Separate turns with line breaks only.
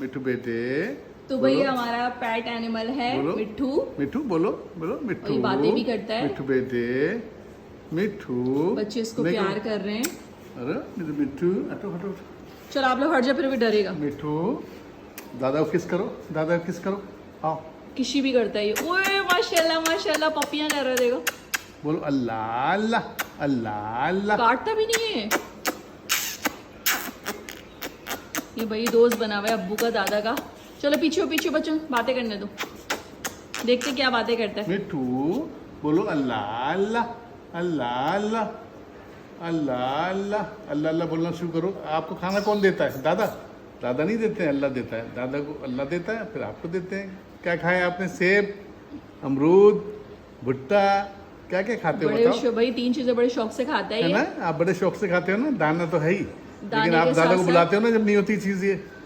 मिट्ठू बेटे।
तो भाई हमारा पेट एनिमल है
बोलो।
मिट्ठू।
मिट्ठू बोलो बोलो मिट्ठू।
और ये बातें भी करता है।
मिट्ठू बेटे मिट्ठू।
बच्चे इसको
देखो।
प्यार कर रहे हैं।
अरे मेरे मिट्ठू हटो हटो।
चलो आप लोग हट जाओ, फिर भी डरेगा।
मिट्ठू दादा को किस करो, दादा को किस करो। आओ
किसी भी करता है ये। ओए माशाल्लाह माशाल्लाह, पपियां कर रहा है देखो।
बोलो अल्लाह अल्लाह अल्लाह अल्लाह।
काटता भी नहीं है ये भाई, दोस्त बना हुआ है अब्बू का दादा का। चलो पीछे हो पीछे बच्चों, बातें करने दो, देखते क्या बातें करता है।
मिट्ठू बोलो अल्लाह अल्लाह अल्लाह अल्लाह अल्लाह अल्लाह अल्लाह अल्लाह बोलना शुरू करो। आपको खाना कौन देता है? दादा। दादा नहीं देते हैं, अल्लाह देता है। दादा को अल्लाह देता है, फिर आपको देते हैं। क्या खाया आपने? सेब, अमरूद, भुट्टा, क्या क्या खाते हो बताओ?
भाई 3 चीजें बड़े शौक से खाता है
है
ये।
ना, आप बड़े शौक से खाते हो ना। दाना तो है ही,
दाने
लेकिन आप
के
दादा को
साथ-साथ-
बुलाते हो ना जब नहीं होती चीज ये।